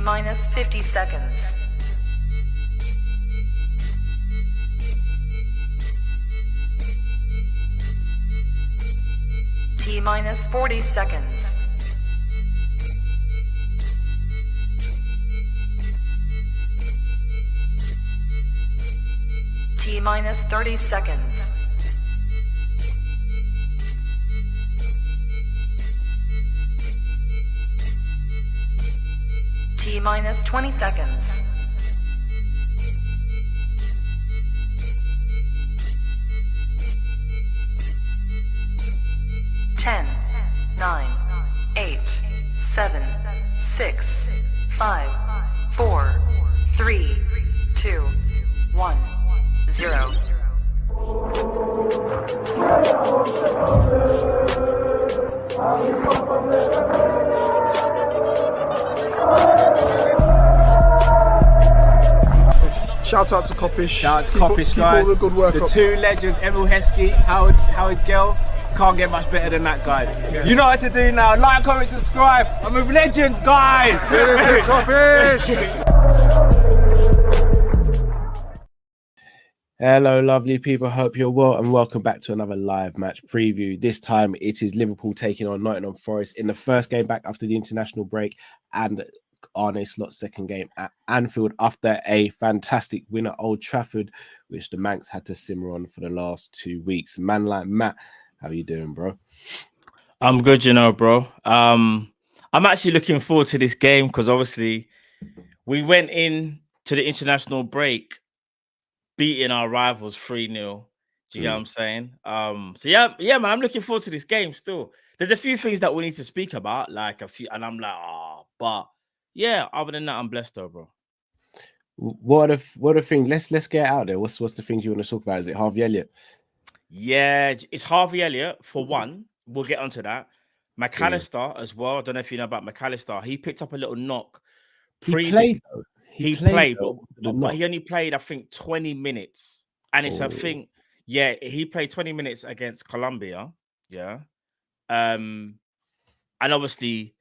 minus 50 seconds. T minus 40 seconds. T minus 30 seconds. T minus 20 seconds. Ten, 9, 8, 7, 6, 5, 4, 3, 2, 1, 0. Shout out to Kop-Ish. Shout out to Kopish, guys. All the good work the up. two legends, Emil Heskey, Howard Gill. Can't get much better than that guy. Yeah. You know what to do now. Like, comment, subscribe. I'm with legends, guys. Kop-Ish. Hello, lovely people. Hope you're well, and welcome back to another live match preview. This time, it is Liverpool taking on Nottingham Forest in the first game back after the international break, and ARNE Slot's second game at Anfield after a fantastic win at Old Trafford, which the Manx had to simmer on for the last 2 weeks. Man like Matt, how are you doing, bro? I'm good, you know, bro. I'm actually looking forward to this game because obviously we went in to the international break beating our rivals 3-0. Do you get what I'm saying? So yeah, man, I'm looking forward to this game still. There's a few things that we need to speak about, like a few, and I'm like, but yeah, other than that, I'm blessed though, bro. What a thing. Let's get it out there. What's the things you want to talk about? Is it Harvey Elliott? Yeah, it's Harvey Elliott for one. We'll get onto that. McAllister as well. I don't know if you know about McAllister. He picked up a little knock. He played, but he only played, I think, 20 minutes. And it's a thing. Yeah, he played 20 minutes against Colombia. Yeah. And obviously,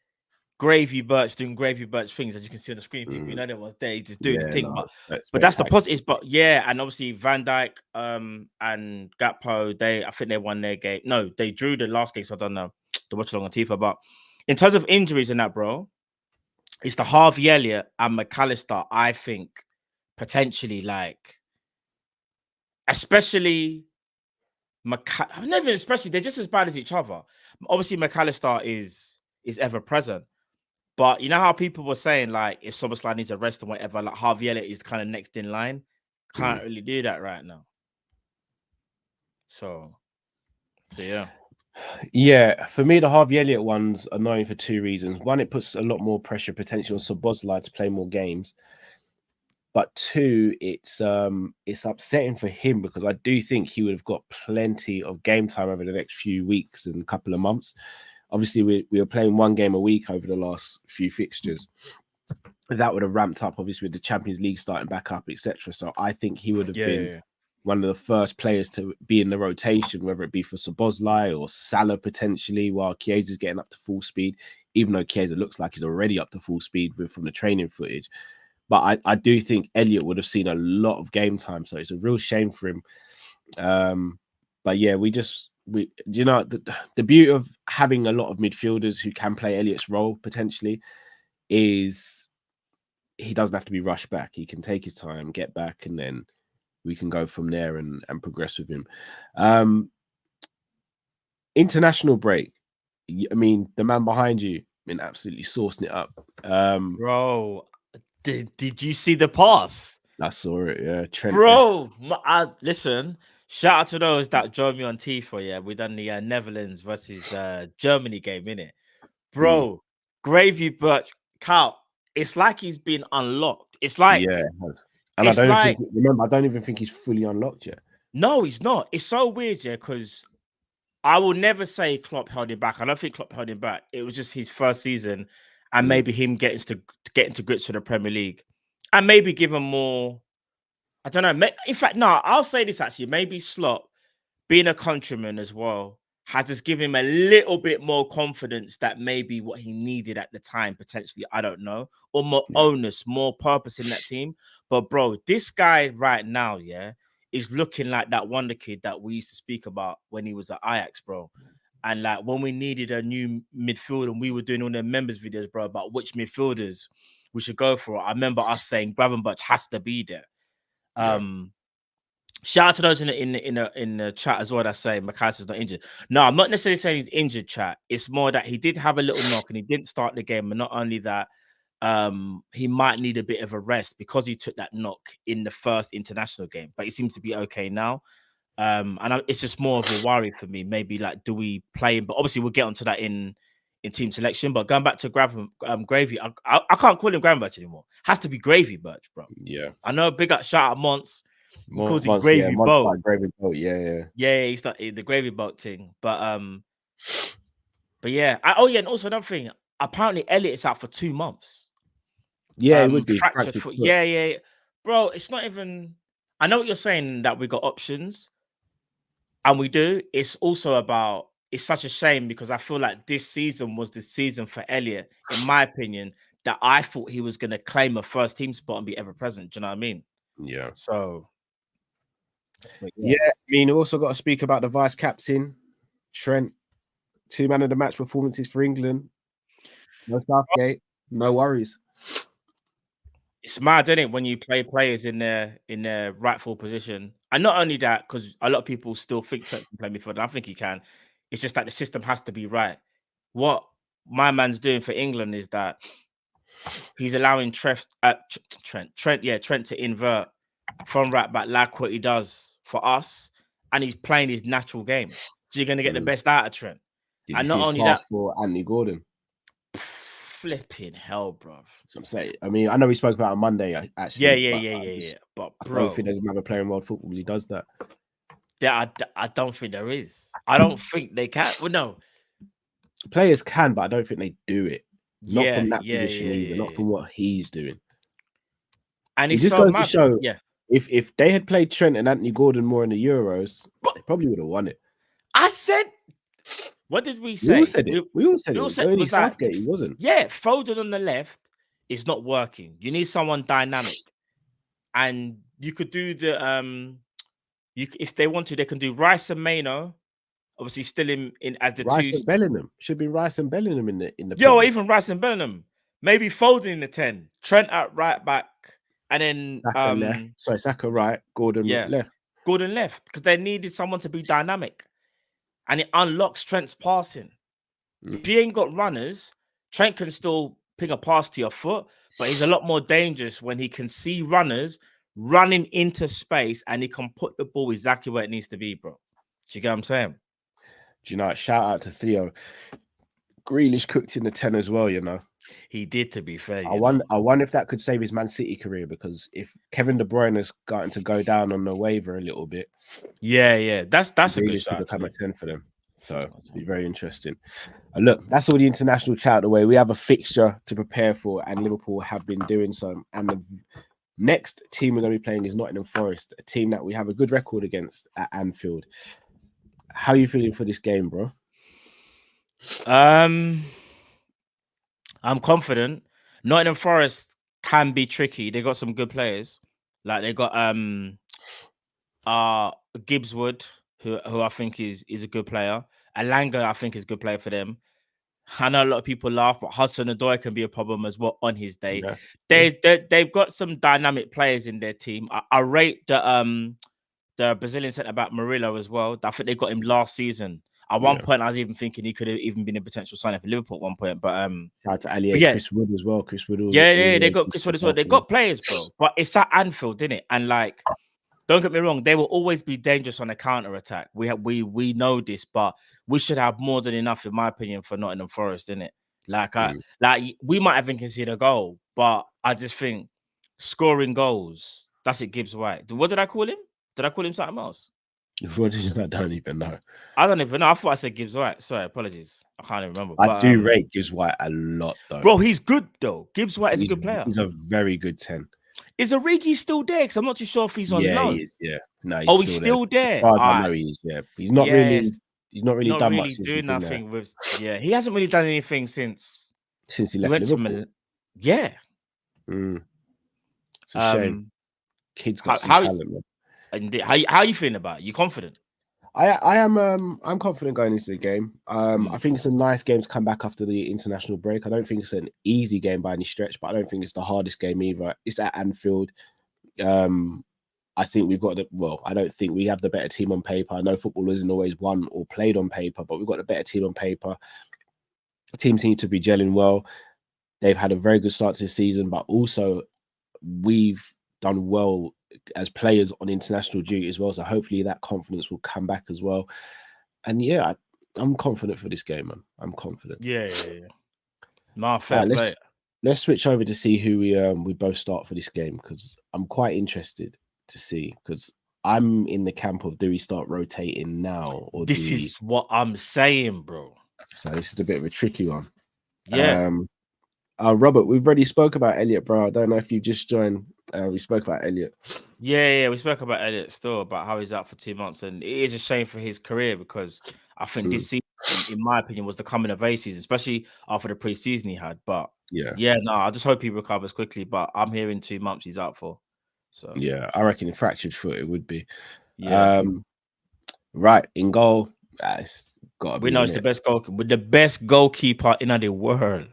Gravy Birch doing Gravy Birch things, as you can see on the screen. People, you know, there was there. He's just doing the thing. But that's the positives. But yeah, and obviously Van Dijk and Gakpo, I think they won their game. No, they drew the last game, so I don't know. To watch along on Tifa. But in terms of injuries and that, bro, it's the Harvey Elliott and McAllister, I think, potentially, like, especially especially, they're just as bad as each other. Obviously, McAllister is ever present. But you know how people were saying, like, if Soboslai needs a rest and whatever, like Harvey Elliott is kind of next in line. Can't really do that right now. So yeah. Yeah, for me, the Harvey Elliott one's annoying for two reasons. One, it puts a lot more pressure potential on Soboslai to play more games. But two, it's upsetting for him because I do think he would have got plenty of game time over the next few weeks and couple of months. Obviously, we were playing one game a week over the last few fixtures. That would have ramped up, obviously, with the Champions League starting back up, etc. So I think he would have been one of the first players to be in the rotation, whether it be for Soboslai or Salah potentially, while Chiesa's getting up to full speed, even though Chiesa looks like he's already up to full speed from the training footage. But I do think Elliott would have seen a lot of game time, so it's a real shame for him. But yeah, the beauty of having a lot of midfielders who can play Elliott's role potentially is he doesn't have to be rushed back. He can take his time, get back, and then we can go from there and progress with him. International break. I mean, the man behind you been absolutely sourcing it up. Bro, did you see the pass? I saw it, yeah. Trent. Bro, listen, shout out to those that joined me on Tifa, yeah. We done the Netherlands versus Germany game, innit? Bro, Gravy Birch, Cal, it's like he's been unlocked. It's like... Yeah, and I don't even think he's fully unlocked yet. No, he's not. It's so weird, yeah, because I will never say Klopp held him back. I don't think Klopp held him back. It was just his first season and maybe him getting to grips with the Premier League and maybe give him more... I don't know. In fact, no, I'll say this actually. Maybe Slot, being a countryman as well, has just given him a little bit more confidence that maybe what he needed at the time, potentially, I don't know, or more onus, more purpose in that team. But bro, this guy right now, is looking like that wonder kid that we used to speak about when he was at Ajax, bro. And like when we needed a new midfield and we were doing all the members videos, bro, about which midfielders we should go for. I remember us saying Gravenberch has to be there. Shout out to those in the chat as well that say McAllister's not injured. No, I'm not necessarily saying he's injured, chat. It's more that he did have a little knock and he didn't start the game. And not only that, he might need a bit of a rest because he took that knock in the first international game. But he seems to be okay now. It's just more of a worry for me. Maybe like, do we play him? But obviously, we'll get onto that in team selection. But going back to Gravy, I can't call him Gravenberch anymore. Has to be Gravy Birch, bro. Yeah, I know. Big up, shout out Mons. Calls it Monts, Gravy Boat. Like Gravy Boat. Yeah. He's not the Gravy Boat thing. But yeah. And also another thing. Apparently, Elliot is out for 2 months. Yeah, it would be fractured foot. Yeah, bro. It's not even. I know what you're saying that we got options, and we do. It's also about. It's such a shame because I feel like this season was the season for Elliot, in my opinion, that I thought he was going to claim a first team spot and be ever present. Do you know what I mean? Yeah. So. Yeah, I mean, also got to speak about the vice captain, Trent. 2 man of the match performances for England. No Southgate, no worries. It's mad, isn't it, when you play players in their rightful position, and not only that, because a lot of people still think Trent can play midfield, and I think he can. It's just that the system has to be right. What my man's doing for England is that he's allowing Trent to invert from right back like what he does for us, and he's playing his natural game. So you're going to get the best out of Trent. And not only that, for Anthony Gordon. Flipping hell, bro. So I'm saying. I mean, I know we spoke about it on Monday, actually. Yeah. But bro, I don't think there's another player in world football who does that. Yeah, I don't think there is. I don't think they can. Well, no. Players can, but I don't think they do it. Not from that position either. Not from what he's doing. And he just goes to show, if they had played Trent and Anthony Gordon more in the Euros, they probably would have won it. I said, what did we say? We all said it. We all said it. Only Southgate, he wasn't. Yeah, Foden on the left is not working. You need someone dynamic, and you could do the if they want to, they can do Rice and Maino. Obviously, still in as the Rice two. And Bellingham should be Rice and Bellingham in the. Yo, even Rice and Bellingham. Maybe Foden in the 10, Trent at right back, and then Saka left. Sorry, Saka right, Gordon left. Gordon left because they needed someone to be dynamic, and it unlocks Trent's passing. If you ain't got runners, Trent can still ping a pass to your foot, but he's a lot more dangerous when he can see runners running into space and he can put the ball exactly where it needs to be, bro. Do you get what I'm saying? Do you know? Shout out to Theo. Grealish cooked in the 10 as well, you know. He did, to be fair. I wonder if that could save his Man City career, because if Kevin De Bruyne has gotten to go down on the waiver a little bit, that's a good shot. Become a 10 for them, so it'll be very interesting. Look, that's all the international chat out of the way. We have a fixture to prepare for, and Liverpool have been doing so. And the next team we're going to be playing is Nottingham Forest, a team that we have a good record against at Anfield. How are you feeling for this game, bro? I'm confident. Nottingham Forest can be tricky. They got some good players. Like they got Gibbswood, who I think is a good player. Alanga, I think is a good player for them. I know a lot of people laugh, but Hudson-Odoi can be a problem as well on his day. Yeah. They've got some dynamic players in their team. I rate the Brazilian centre-back Murillo as well. I think they got him last season. At one point, I was even thinking he could have even been a potential signing for Liverpool at one point. But shout out to Ali, Chris Wood as well. Chris Wood. They got Chris Wood as well. They got players, bro. But it's at Anfield, isn't it? And like, don't get me wrong, they will always be dangerous on a counter attack. We know this, but we should have more than enough, in my opinion, for Nottingham Forest, isn't it? Like, we might have conceded a goal, but I just think scoring goals. That's it, Gibbs White. What did I call him? Did I call him something else? What did you? I don't even know. I don't even know. I thought I said Gibbs White. Sorry, apologies. I can't even remember. I do rate Gibbs White a lot, though. Bro, he's good, though. Gibbs White is a good player. He's a very good 10. Is Origi still there? Because I'm not too sure if he's on loan. He is, yeah. No, he's still there. As far as I know, he is, yeah. He's not really He's not really not done really much since he's doing been there. nothing with. Yeah, he hasn't really done anything since Since he he left went to Liverpool. Yeah. It's a shame. Kid's got some How talent, man. and how you feeling about it? You confident? I am I'm confident going into the game. I think it's a nice game to come back after the international break. I don't think it's an easy game by any stretch, but I don't think it's the hardest game either. It's at Anfield. I think we've got I don't think we have the better team on paper. I know football isn't always won or played on paper, but we've got a better team on paper. The team seems to be gelling well. They've had a very good start to the season, but also we've done well as players on international duty as well. So hopefully that confidence will come back as well. And yeah, I'm confident for this game, man. I'm confident. Yeah. Nah, fair play. Let's switch over to see who we both start for this game, because I'm quite interested to see, because I'm in the camp of, do we start rotating now, or this is what I'm saying, bro. So this is a bit of a tricky one. Yeah. Robert, we've already spoke about Elliot, bro. I don't know if you just joined. We spoke about Elliot. Yeah, we spoke about Elliot still, about how he's out for 2 months, and it is a shame for his career, because I think this season, in my opinion, was the coming of age season, especially after the preseason he had. But I just hope he recovers quickly. But I'm hearing 2 months he's out for. So yeah, I reckon a fractured foot it would be. Yeah. Right, in goal, it's got to be. We know it's the best goalkeeper, with the best goalkeeper in the world.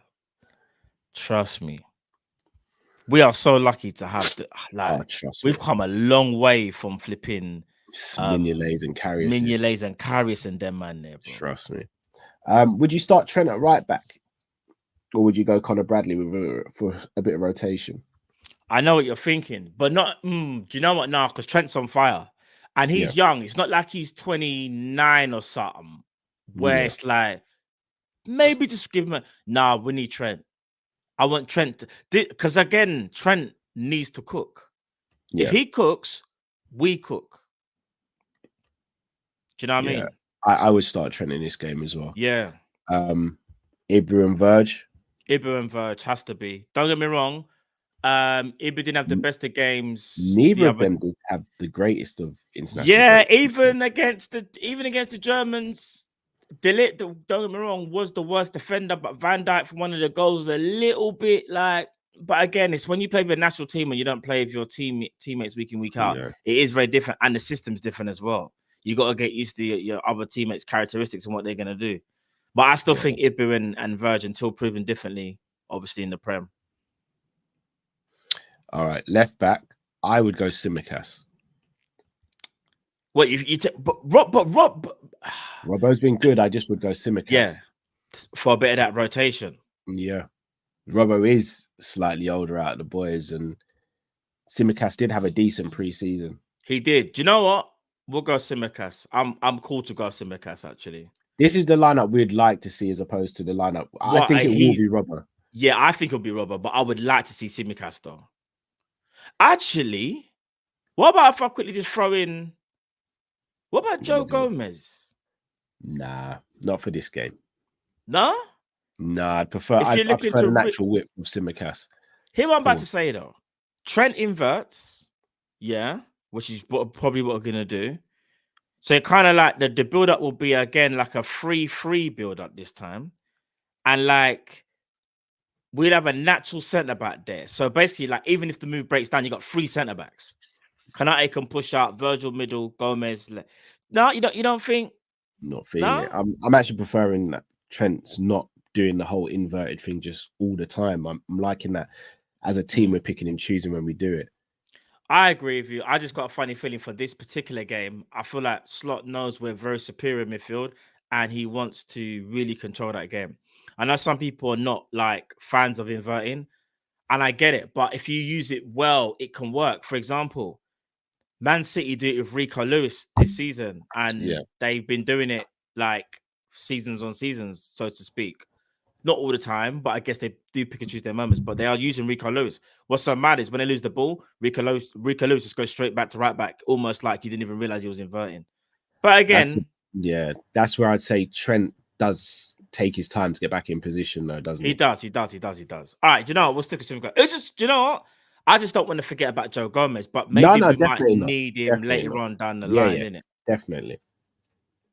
Trust me. We are so lucky to have we've come a long way from flipping Mignolet's and Karius and them, man, there, bro. Trust me. Would you start Trent at right back, or would you go Conor Bradley for a bit of rotation? I know what you're thinking, but not. Do you know what? No, because Trent's on fire, and he's young. It's not like he's 29 or something, where it's like maybe just give him we need Trent. I want Trent because again, Trent needs to cook. If he cooks, we cook. Do you know what I mean? I would start Trent in this game as well. Yeah. Ibra and Verge. Ibra and Verge has to be. Don't get me wrong. Ibra didn't have the best of games. Neither of them did have the greatest of international. Yeah, even against the Germans. De Ligt, don't get me wrong, was the worst defender, but Van Dijk for one of the goals was a little bit like. But again, it's when you play with a national team and you don't play with your teammates week in, week out. Yeah. It is very different, and the system's different as well. You got to get used to your other teammates' characteristics and what they're going to do. But I still think Ibra and Verge, until proven differently, obviously in the Prem. All right, left back, I would go Tsimikas. What Robbo's been good. I just would go Tsimikas. Yeah, for a bit of that rotation. Yeah, Robbo is slightly older out of the boys, and Tsimikas did have a decent pre-season. He did. Do you know what? We'll go Tsimikas. I'm cool to go Tsimikas, actually. This is the lineup we'd like to see, as opposed to the lineup. I think it will be Robbo. Yeah, I think it'll be Robbo, but I would like to see Tsimikas though. Actually, what about if I quickly just throw in? What about Joe Gomez? Nah, not for this game. No? Nah, I'd prefer the natural width of Tsimikas. Here what I'm about to say though. Trent inverts, which is probably what we're gonna do. So kind of like the build-up will be again like a 3-3 build-up this time. And like we'll have a natural centre-back there. So basically, like even if the move breaks down, you got 3 centre-backs. Kanate can push out, Virgil middle, Gomez. No, you don't think? Not feeling it. I'm actually preferring that Trent's not doing the whole inverted thing just all the time. I'm liking that as a team we're picking and choosing when we do it. I agree with you. I just got a funny feeling for this particular game. I feel like Slot knows we're very superior in midfield, and he wants to really control that game. I know some people are not like fans of inverting, and I get it. But if you use it well, it can work. For example, Man City do it with Rico Lewis this season, and they've been doing it like seasons on seasons, so to speak. Not all the time, but I guess they do pick and choose their moments. But they are using Rico Lewis. What's so mad is when they lose the ball, Rico Lewis just goes straight back to right back, almost like you didn't even realize he was inverting. But again, that's where I'd say Trent does take his time to get back in position, though, doesn't he? He does. All right, you know what? We'll stick with Simon. It's just, you know what? I just don't want to forget about Joe Gomez, but maybe we might need him later on down the line, innit? Definitely.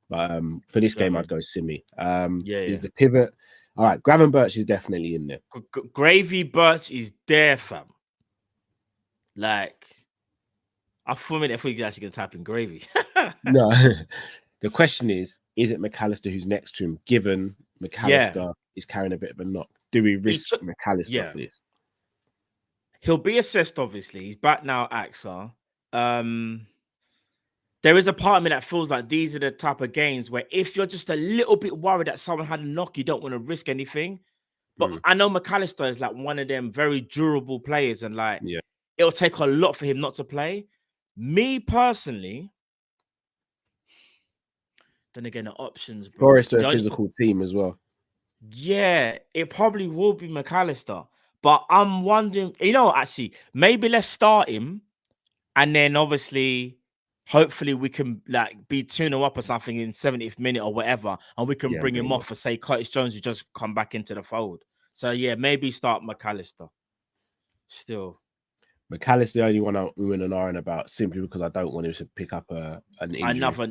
But for this game, Exactly. I'd go Simi. Yeah, Is yeah. the pivot. All right, Gravenberch is definitely in there. Gravy Birch is there, fam. Like, I thought you're actually gonna type in gravy. No, the question is it McAllister who's next to him? Given McAllister is carrying a bit of a knock, do we risk McAllister for this? He'll be assessed, obviously. He's back now, AXA. There is a part of me that feels like these are the type of games where if you're just a little bit worried that someone had a knock, you don't want to risk anything. But I know McAllister is like one of them very durable players, and like it'll take a lot for him not to play. Me personally, then again, the options. Forest are a physical team as well. Yeah, it probably will be McAllister. But I'm wondering, actually, maybe let's start him. And then obviously, hopefully we can like be 2-0 up or something in 70th minute or whatever. And we can bring him off for, say, Curtis Jones, who just come back into the fold. So, yeah, maybe start McAllister. Still. McAllister the only one I'm and iron about simply because I don't want him to pick up an injury. Another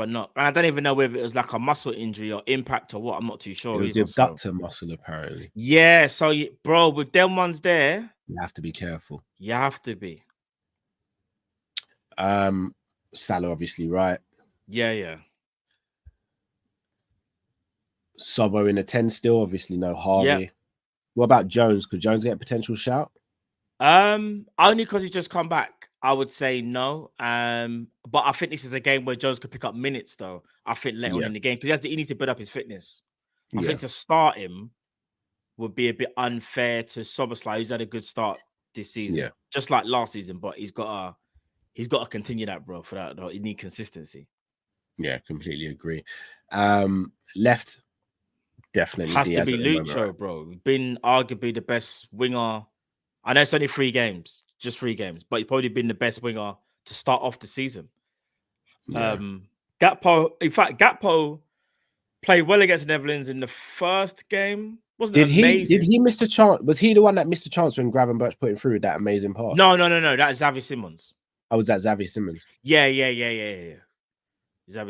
knock. And I don't even know whether it was like a muscle injury or impact or what. I'm not too sure. It was the abductor muscle, apparently. Yeah, so, bro, with them ones there, you have to be careful. You have to be. Salah, obviously, right? Yeah. Sobbo in the 10 still, obviously, no Harvey. Yep. What about Jones? Could Jones get a potential shout? Only because he just come back, I would say no. But I think this is a game where Jones could pick up minutes, though. I think later on in the game, because he needs to build up his fitness. I think to start him would be a bit unfair to Soboslai, who's had a good start this season, just like last season. But he's got to continue that, bro. For that, though, he need consistency. Yeah, completely agree. Left, definitely has to be Lucho, bro. Been arguably the best winger. I know it's only 3 games, just 3 games, but he's probably been the best winger to start off the season. Gakpo played well against the Netherlands in the first game. Did he miss the chance? Was he the one that missed the chance when Gravenberch put him through that amazing pass? No. That's Xavi Simons. Oh, was that Xavi Simons? Yeah. Xavi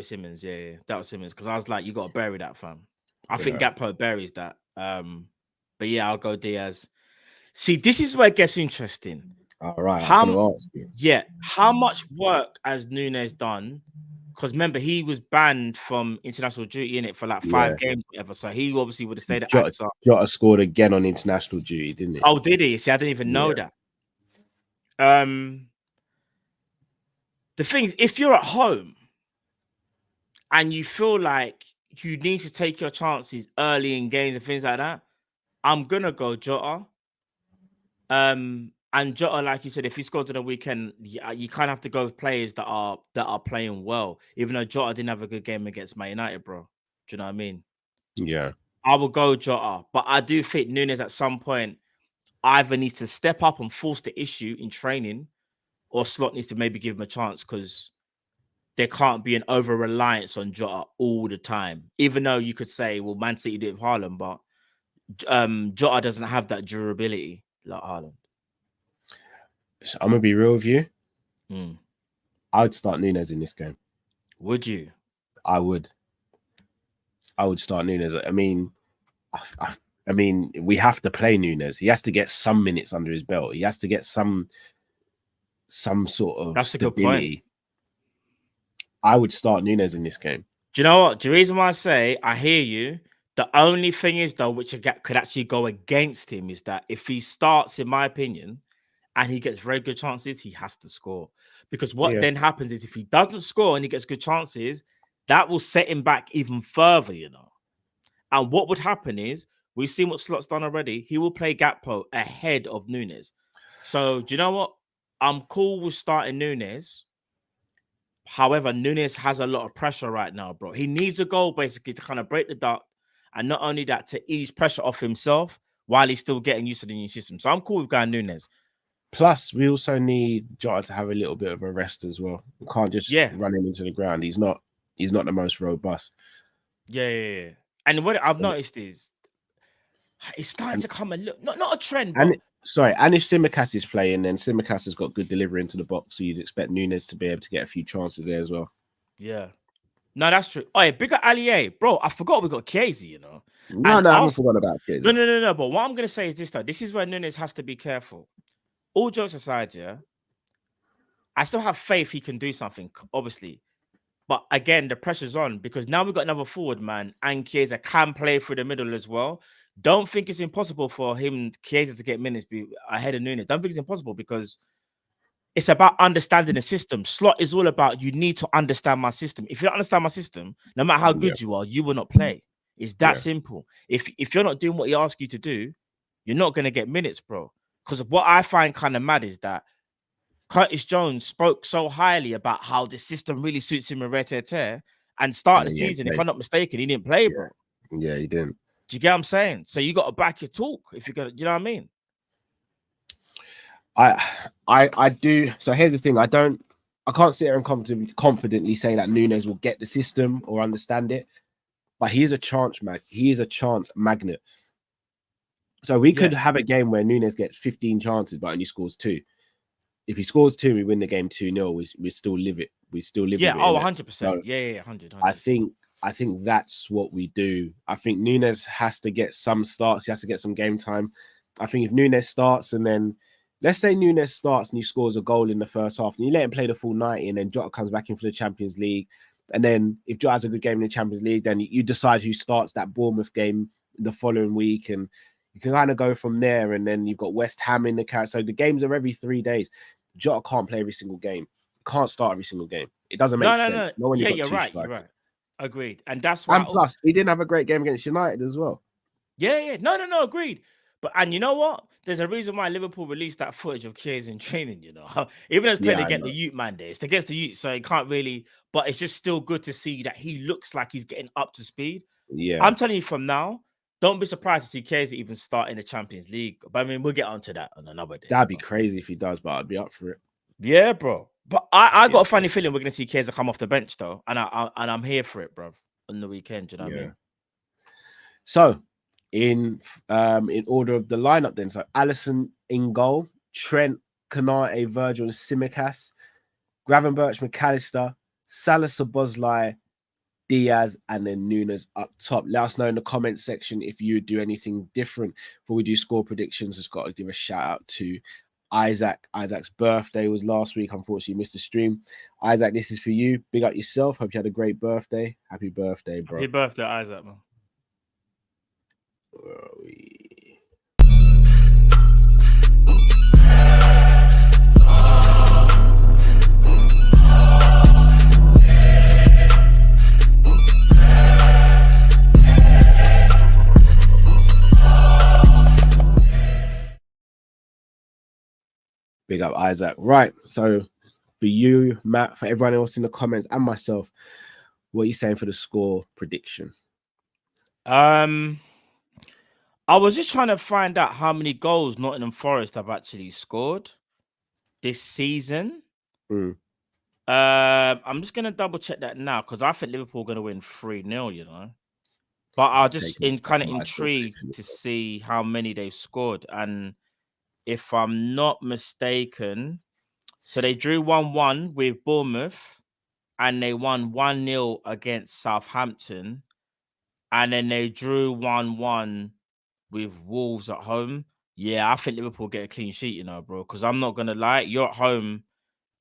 Simons, yeah. That was Simons. Because I was like, you got to bury that, fam. I think Gakpo buries that. But yeah, I'll go Diaz. See, this is where it gets interesting. All right. How much work has Nunes done? Because remember, he was banned from international duty in it for like 5 games, whatever. So he obviously would have stayed at AXA. Jota scored again on international duty, didn't he? Oh, did he? See, I didn't even know that. The thing is, if you're at home and you feel like you need to take your chances early in games and things like that, I'm gonna go Jota. And Jota, like you said, if he scored on the weekend, you kind of have to go with players that are playing well. Even though Jota didn't have a good game against Man United, bro. Do you know what I mean? Yeah. I will go Jota, but I do think Nunes at some point either needs to step up and force the issue in training, or Slot needs to maybe give him a chance, because there can't be an over reliance on Jota all the time. Even though you could say, well, Man City did it with Haaland, but Jota doesn't have that durability like Haaland. So I'm gonna be real with you. I would start Nunes in this game. Would you? I would start Nunes. I mean, we have to play Nunes. He has to get some minutes under his belt. He has to get some sort of That's stability. A good point. I would start Nunes in this game. Do you know what? The reason why I say I hear you, the only thing is, though, which could actually go against him, is that if he starts, in my opinion, and he gets very good chances, he has to score. Because what then happens is, if he doesn't score and he gets good chances, that will set him back even further, you know. And what would happen is, we've seen what Slot's done already. He will play Gakpo ahead of Nunes. So, do you know what? I'm cool with starting Nunes. However, Nunes has a lot of pressure right now, bro. He needs a goal, basically, to kind of break the duck. And not only that, to ease pressure off himself while he's still getting used to the new system. So I'm cool with going Nunes. Plus, we also need Jota to have a little bit of a rest as well. We can't just run him into the ground. He's not the most robust. Yeah. And what I've noticed is it's starting to come a little, not a trend. But... And if Tsimikas is playing, then Tsimikas has got good delivery into the box, so you'd expect Nunes to be able to get a few chances there as well. Yeah. No, that's true. Oh, yeah, big up Ali A. Bro, I forgot we got Chiesa, you know. No, And I haven't forgotten about kids. No. But what I'm going to say is this, though. This is where Nunes has to be careful. All jokes aside, yeah, I still have faith he can do something, obviously. But again, the pressure's on because now we've got another forward man and Chiesa can play through the middle as well. Don't think it's impossible for him, Chiesa, to get minutes ahead of Nunes. Don't think it's impossible because it's about understanding the system. Slot is all about you need to understand my system. If you don't understand my system, no matter how good you are, you will not play. It's that simple. If you're not doing what he asks you to do, you're not going to get minutes, bro. Because what I find kind of mad is that Curtis Jones spoke so highly about how the system really suits him in Red and start the season, if I'm not mistaken, he didn't play, bro. Yeah, he didn't. Do you get what I'm saying? So you got to back your talk if you're gonna, you know what I mean? I do. So here's the thing: I can't sit here and confidently say that Nunes will get the system or understand it, but he is a chance magnet. So we could have a game where Nunes gets 15 chances but only scores 2. If he scores 2, we win the game 2-0. We still live it. We still live. Yeah. It, 100%. So yeah. 100. I think that's what we do. I think Nunes has to get some starts. He has to get some game time. I think if Nunes starts and then let's say Nunes starts and he scores a goal in the first half and you let him play the full 90 and then Jota comes back in for the Champions League. And then if Jota has a good game in the Champions League, then you decide who starts that Bournemouth game the following week. And you can kind of go from there. And then you've got West Ham in the carrot. So the games are every 3 days. Jota can't play every single game. Can't start every single game. It doesn't make sense. No. Yeah, you're right. You're right. Agreed. And that's why. And plus, he didn't have a great game against United as well. Yeah. No. Agreed. And you know what? There's a reason why Liverpool released that footage of Chiesa in training, you know. Even though it's playing against the youth man there. It's against the youth, so he can't really, but it's just still good to see that he looks like he's getting up to speed. Yeah. I'm telling you from now, don't be surprised to see Chiesa even start in the Champions League. But I mean, we'll get onto that on another day. That'd be crazy if he does, but I'd be up for it. Yeah, bro. But I got a funny feeling we're gonna see Chiesa come off the bench though. And I'm here for it, bro, on the weekend. Do you know what I mean? So in order of the lineup then. So Alisson in goal, Trent, Konate, Virgil, and Tsimikas, Gravenberch, McAllister, Salah, Szoboszlai, Diaz, and then Nunes up top. Let us know in the comment section if you do anything different. Before we do score predictions, just got to give a shout out to Isaac. Isaac's birthday was last week. Unfortunately, missed the stream. Isaac, this is for you. Big up yourself. Hope you had a great birthday. Happy birthday, bro. Happy birthday, Isaac, man. Big up Isaac. Right. So for you, Matt, for everyone else in the comments and myself, what are you saying for the score prediction? I was just trying to find out how many goals Nottingham Forest have actually scored this season. I'm just gonna double check that now because I think Liverpool are gonna win 3-0, you know. But I'll just kind of intrigued to see how many they've scored. And if I'm not mistaken, so they drew 1-1 with Bournemouth and they won 1-0 against Southampton. And then they drew 1-1 with Wolves at home. Yeah, I think Liverpool get a clean sheet, you know, bro. Because I'm not gonna lie, you're at home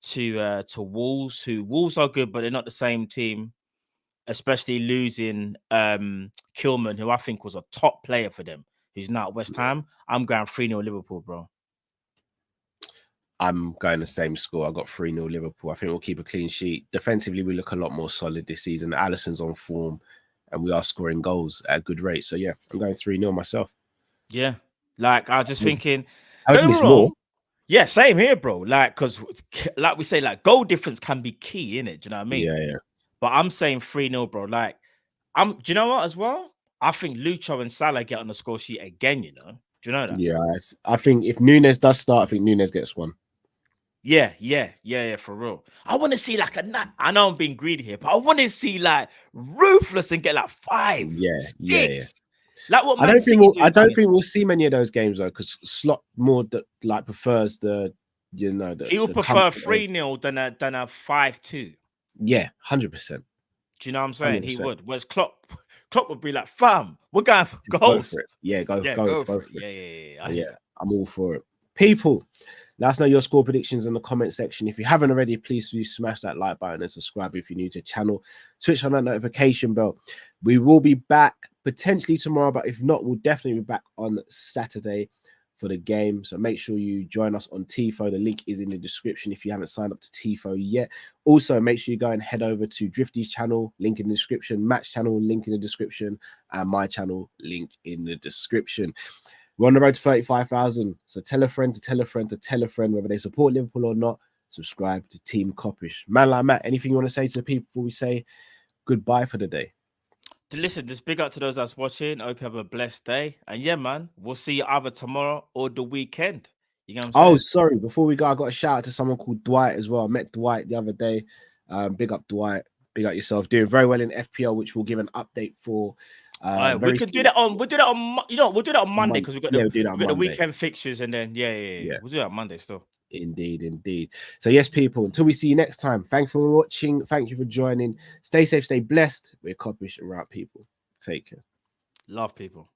to Wolves, who Wolves are good, but they're not the same team. Especially losing Kilman, who I think was a top player for them, who's now at West Ham. I'm going 3-0 Liverpool, bro. I'm going the same score. I got 3-0 Liverpool. I think we'll keep a clean sheet. Defensively, we look a lot more solid this season. Alisson's on form, and we are scoring goals at a good rate. So yeah, I'm going 3-0 myself. Yeah, like I was just thinking. More. Yeah, same here, bro. Like, because like we say, like goal difference can be key in it. Do you know what I mean? Yeah. But I'm saying 3-0, bro. Like, do you know what as well? I think Lucho and Salah get on the score sheet again, you know? Do you know that? Yeah, I think if Nunes does start, I think Nunes gets one. Yeah, for real. I want to see like I know I'm being greedy here, but I want to see like ruthless and get like 5, 6. Yeah. Like what I don't think we'll see many of those games though, because Slot more like prefers the, you know, he will prefer 3-0 than a 5-2. Yeah, 100%. Do you know what I'm saying? 100%. He would. Whereas Klopp would be like, fam, we're going for Go goals. for it. Yeah, go for it. Yeah. I'm all for it. People, let us know your score predictions in the comment section. If you haven't already, please do smash that like button and subscribe if you're new to the channel. Switch on that notification bell. We will be back potentially tomorrow, but if not, we'll definitely be back on Saturday for the game. So make sure you join us on TIFO. The link is in the description if you haven't signed up to TIFO yet. Also, make sure you go and head over to Drifty's channel, link in the description, Matt's channel, link in the description, and my channel, link in the description. We're on the road to 35,000. So tell a friend to tell a friend to tell a friend, whether they support Liverpool or not. Subscribe to Team Kopish. Man like Matt, anything you want to say to the people before we say goodbye for the day? Listen, just big up to those that's watching. I hope you have a blessed day. And yeah, man, we'll see you either tomorrow or the weekend. You know what I'm saying? Oh, sorry. Before we go, I got a shout out to someone called Dwight as well. I met Dwight the other day. Big up Dwight. Big up yourself. Doing very well in FPL, which we'll give an update for. We could do that on. We'll do that on. We'll do that on Monday because we've got the weekend fixtures, and then yeah. We'll do that on Monday still. Indeed. So yes, people. Until we see you next time. Thanks for watching. Thank you for joining. Stay safe. Stay blessed. We're Kopish around people. Take care. Love people.